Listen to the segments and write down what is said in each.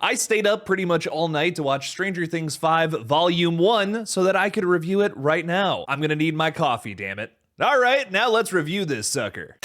I stayed up pretty much all night to watch Stranger Things 5 Volume 1 so that I could review it right now. I'm gonna need my coffee, damn it. All right, now let's review this sucker.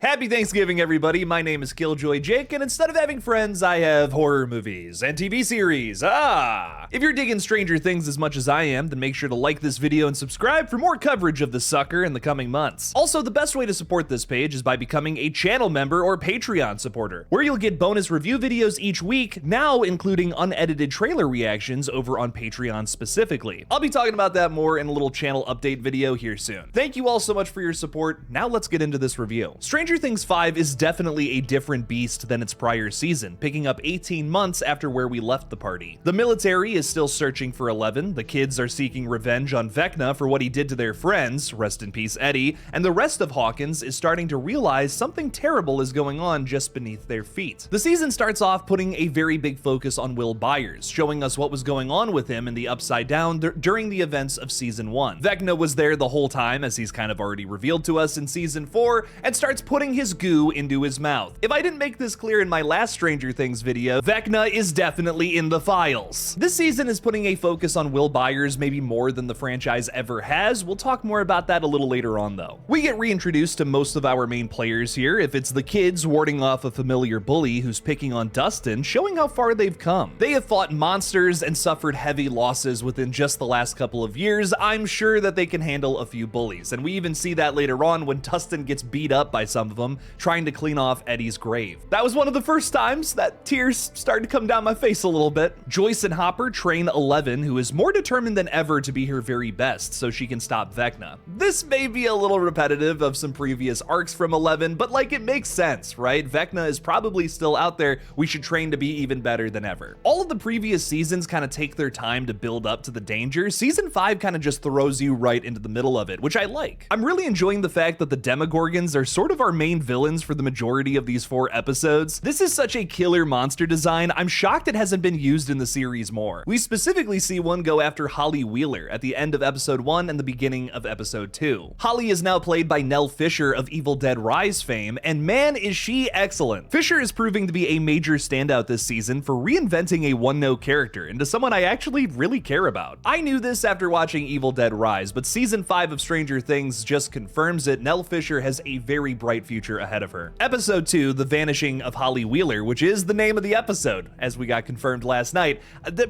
Happy Thanksgiving, everybody. My name is Killjoy Jake, and instead of having friends, I have horror movies and TV series. If you're digging Stranger Things as much as I am, then make sure to like this video and subscribe for more coverage of the sucker in the coming months. Also, the best way to support this page is by becoming a channel member or Patreon supporter, where you'll get bonus review videos each week, now including unedited trailer reactions over on Patreon specifically. I'll be talking about that more in a little channel update video here soon. Thank you all so much for your support. Now let's get into this review. Stranger Things 5 is definitely a different beast than its prior season, picking up 18 months after where we left the party. The military is still searching for Eleven, the kids are seeking revenge on Vecna for what he did to their friends, rest in peace Eddie, and the rest of Hawkins is starting to realize something terrible is going on just beneath their feet. The season starts off putting a very big focus on Will Byers, showing us what was going on with him in the Upside Down during the events of Season 1. Vecna was there the whole time, as he's kind of already revealed to us in Season 4, and starts putting his goo into his mouth. If I didn't make this clear in my last Stranger Things video, Vecna is definitely in the files. This season is putting a focus on Will Byers maybe more than the franchise ever has. We'll talk more about that a little later on though. We get reintroduced to most of our main players here. If it's the kids warding off a familiar bully who's picking on Dustin, showing how far they've come. They have fought monsters and suffered heavy losses within just the last couple of years. I'm sure that they can handle a few bullies, and we even see that later on when Dustin gets beat up by some of them trying to clean off Eddie's grave. That was one of the first times that tears started to come down my face a little bit. Joyce and Hopper train Eleven, who is more determined than ever to be her very best so she can stop Vecna. This may be a little repetitive of some previous arcs from Eleven, but like it makes sense, right? Vecna is probably still out there. We should train to be even better than ever. All of the previous seasons kind of take their time to build up to the danger. Season 5 kind of just throws you right into the middle of it, which I like. I'm really enjoying the fact that the Demogorgons are sort of our main villains for the majority of these 4 episodes. This is such a killer monster design. I'm shocked it hasn't been used in the series more. We specifically see one go after Holly Wheeler at the end of episode 1 and the beginning of episode 2. Holly is now played by Nell Fisher of Evil Dead Rise fame, and man is she excellent. Fisher is proving to be a major standout this season for reinventing a one-note character into someone I actually really care about. I knew this after watching Evil Dead Rise, but season 5 of Stranger Things just confirms it. Nell Fisher has a very bright future ahead of her. Episode 2, The Vanishing of Holly Wheeler, which is the name of the episode, as we got confirmed last night,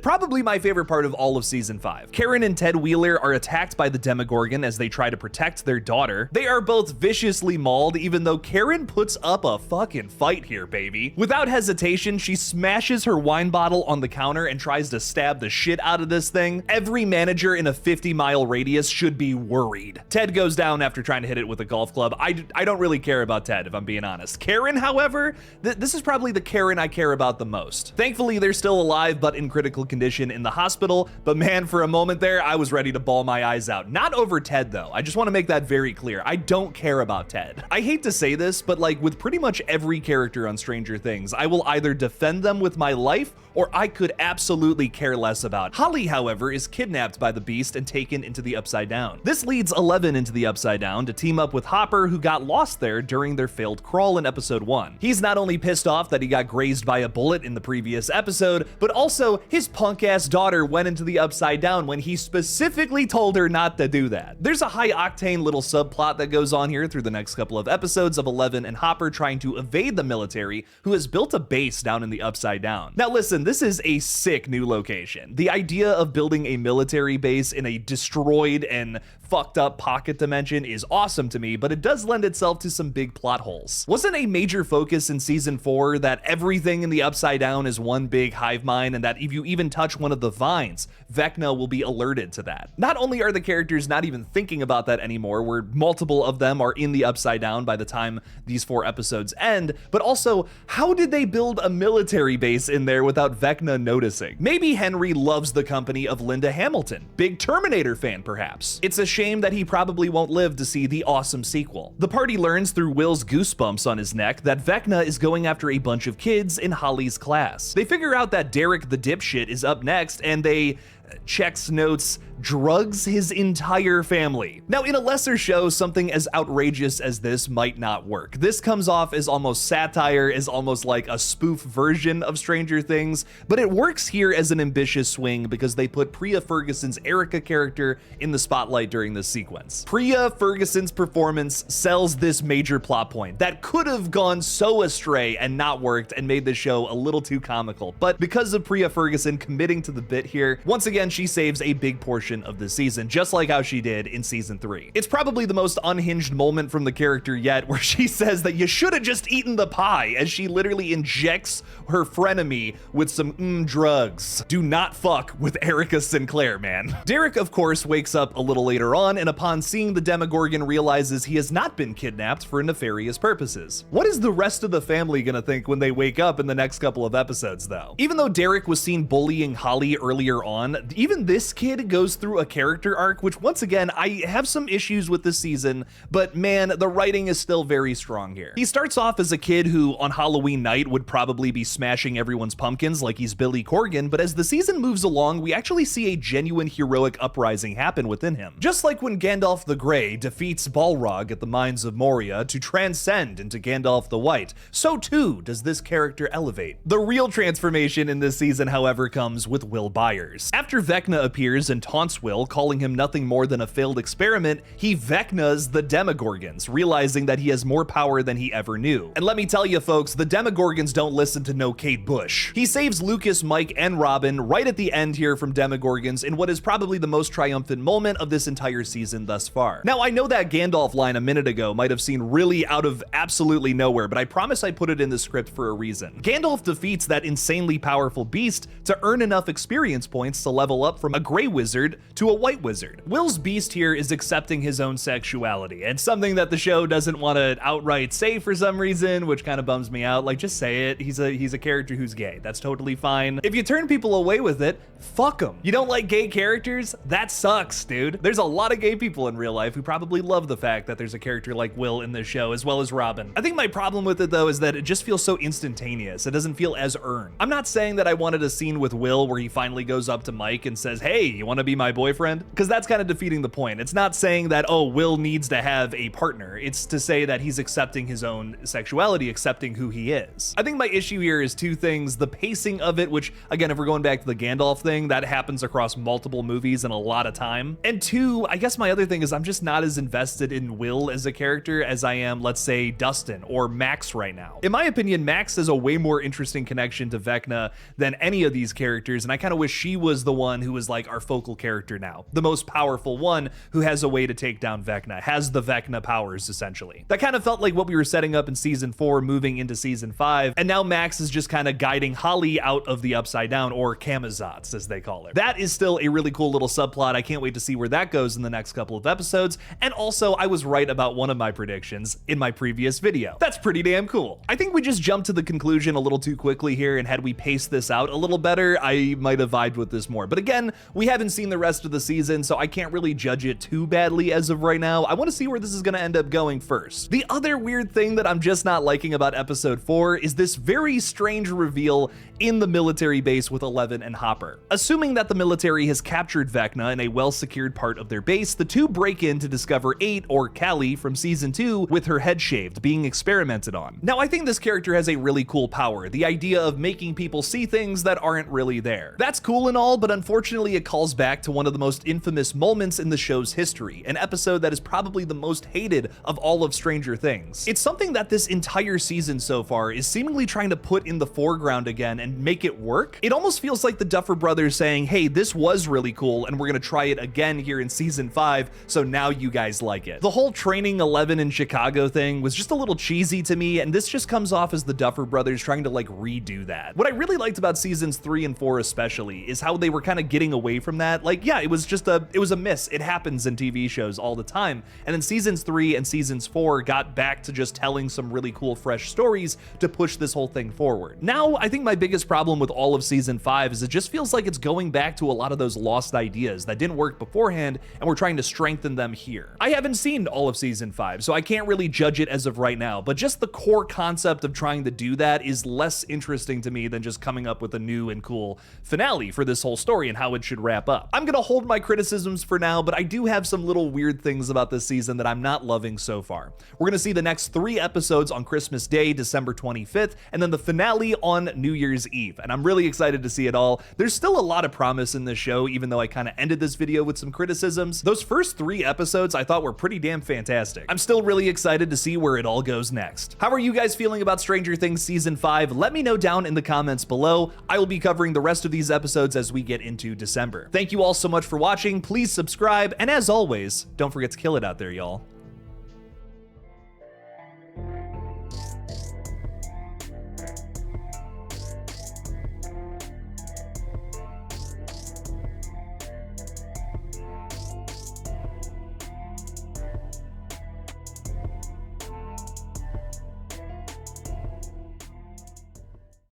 probably my favorite part of all of season 5. Karen and Ted Wheeler are attacked by the Demogorgon as they try to protect their daughter. They are both viciously mauled, even though Karen puts up a fucking fight here, baby. Without hesitation, she smashes her wine bottle on the counter and tries to stab the shit out of this thing. Every manager in a 50-mile radius should be worried. Ted goes down after trying to hit it with a golf club. I don't really care about Ted, if I'm being honest. Karen, however, this is probably the Karen I care about the most. Thankfully, they're still alive, but in critical condition in the hospital. But man, for a moment there, I was ready to bawl my eyes out. Not over Ted, though. I just want to make that very clear. I don't care about Ted. I hate to say this, but like with pretty much every character on Stranger Things, I will either defend them with my life or I could absolutely care less about. Holly, however, is kidnapped by the Beast and taken into the Upside Down. This leads Eleven into the Upside Down to team up with Hopper, who got lost there during their failed crawl in episode 1. He's not only pissed off that he got grazed by a bullet in the previous episode, but also his punk-ass daughter went into the Upside Down when he specifically told her not to do that. There's a high-octane little subplot that goes on here through the next couple of episodes of Eleven and Hopper trying to evade the military, who has built a base down in the Upside Down. Now listen, this is a sick new location. The idea of building a military base in a destroyed and fucked up pocket dimension is awesome to me, but it does lend itself to some big plot holes. Wasn't a major focus in season 4 that everything in the Upside Down is one big hive mind, and that if you even touch one of the vines, Vecna will be alerted to that? Not only are the characters not even thinking about that anymore, where multiple of them are in the Upside Down by the time these 4 episodes end, but also, how did they build a military base in there without Vecna noticing? Maybe Henry loves the company of Linda Hamilton. Big Terminator fan, perhaps. It's a shame that he probably won't live to see the awesome sequel. The party learns through Will's goosebumps on his neck that Vecna is going after a bunch of kids in Holly's class. They figure out that Derek the dipshit is up next, and they checks notes, drugs his entire family. Now, in a lesser show, something as outrageous as this might not work. This comes off as almost satire, as almost like a spoof version of Stranger Things, but it works here as an ambitious swing because they put Priya Ferguson's Erica character in the spotlight during this sequence. Priya Ferguson's performance sells this major plot point that could have gone so astray and not worked and made the show a little too comical, but because of Priya Ferguson committing to the bit here, once again she saves a big portion of the season, just like how she did in season 3. It's probably the most unhinged moment from the character yet, where she says that you should have just eaten the pie, as she literally injects her frenemy with some drugs. Do not fuck with Erica Sinclair, man. Derek, of course, wakes up a little later on, and upon seeing the Demogorgon realizes he has not been kidnapped for nefarious purposes. What is the rest of the family gonna think when they wake up in the next couple of episodes, though? Even though Derek was seen bullying Holly earlier on, even this kid goes through a character arc, which once again, I have some issues with this season, but man, the writing is still very strong here. He starts off as a kid who on Halloween night would probably be smashing everyone's pumpkins like he's Billy Corgan, but as the season moves along, we actually see a genuine heroic uprising happen within him. Just like when Gandalf the Grey defeats Balrog at the Mines of Moria to transcend into Gandalf the White, so too does this character elevate. The real transformation in this season, however, comes with Will Byers. After Vecna appears and taunts Will, calling him nothing more than a failed experiment, he Vecnas the Demogorgons, realizing that he has more power than he ever knew. And let me tell you folks, the Demogorgons don't listen to no Kate Bush. He saves Lucas, Mike, and Robin right at the end here from Demogorgons in what is probably the most triumphant moment of this entire season thus far. Now, I know that Gandalf line a minute ago might have seemed really out of absolutely nowhere, but I promise I put it in the script for a reason. Gandalf defeats that insanely powerful beast to earn enough experience points to level up from a gray wizard to a white wizard. Will's beast here is accepting his own sexuality, and something that the show doesn't want to outright say for some reason, which kind of bums me out. Like, just say it. He's a character who's gay. That's totally fine. If you turn people away with it, fuck them. You don't like gay characters? That sucks, dude. There's a lot of gay people in real life who probably love the fact that there's a character like Will in this show, as well as Robin. I think my problem with it, though, is that it just feels so instantaneous. It doesn't feel as earned. I'm not saying that I wanted a scene with Will where he finally goes up to Mike and says, hey, you want to be my boyfriend? Because that's kind of defeating the point. It's not saying that, oh, Will needs to have a partner. It's to say that he's accepting his own sexuality, accepting who he is. I think my issue here is two things: the pacing of it, which again, if we're going back to the Gandalf thing, that happens across multiple movies and a lot of time. And two, I guess my other thing is I'm just not as invested in Will as a character as I am, let's say, Dustin or Max right now. In my opinion, Max has a way more interesting connection to Vecna than any of these characters, and I kind of wish she was the one who was like our focal character now, the most powerful one who has a way to take down Vecna, has the Vecna powers essentially. That kind of felt like what we were setting up in season 4 moving into season 5, and now Max is just kind of guiding Holly out of the Upside Down, or Camazotz as they call it. That is still a really cool little subplot. I can't wait to see where that goes in the next couple of episodes, and also I was right about one of my predictions in my previous video. That's pretty damn cool. I think we just jumped to the conclusion a little too quickly here, and had we paced this out a little better, I might have vibed with this more. But again, we haven't seen the rest of the season, so I can't really judge it too badly as of right now. I want to see where this is going to end up going first. The other weird thing that I'm just not liking about episode 4 is this very strange reveal in the military base with Eleven and Hopper. Assuming that the military has captured Vecna in a well-secured part of their base, the two break in to discover 8, or Callie from season 2, with her head shaved, being experimented on. Now, I think this character has a really cool power, the idea of making people see things that aren't really there. That's cool and all, but unfortunately it calls back to one of the most infamous moments in the show's history, an episode that is probably the most hated of all of Stranger Things. It's something that this entire season so far is seemingly trying to put in the foreground again and make it work. It almost feels like the Duffer Brothers saying, hey, this was really cool and we're gonna try it again here in season 5, so now you guys like it. The whole training 11 in Chicago thing was just a little cheesy to me, and this just comes off as the Duffer Brothers trying to like redo that. What I really liked about seasons 3 and 4 especially is how they were kind of getting away from that. Like, yeah, it was a miss. It happens in TV shows all the time. And then seasons 3 and seasons 4 got back to just telling some really cool fresh stories to push this whole thing forward. Now, I think my biggest problem with all of season 5 is it just feels like it's going back to a lot of those lost ideas that didn't work beforehand, and we're trying to strengthen them here. I haven't seen all of season 5, so I can't really judge it as of right now, but just the core concept of trying to do that is less interesting to me than just coming up with a new and cool finale for this whole story. story and how it should wrap up. I'm gonna hold my criticisms for now, but I do have some little weird things about this season that I'm not loving so far. We're gonna see the next 3 episodes on Christmas Day, December 25th, and then the finale on New Year's Eve, and I'm really excited to see it all. There's still a lot of promise in this show, even though I kind of ended this video with some criticisms. Those first 3 episodes I thought were pretty damn fantastic. I'm still really excited to see where it all goes next. How are you guys feeling about Stranger Things Season 5? Let me know down in the comments below. I will be covering the rest of these episodes as we get into December. Thank you all so much for watching. Please subscribe, and as always, don't forget to kill it out there, y'all.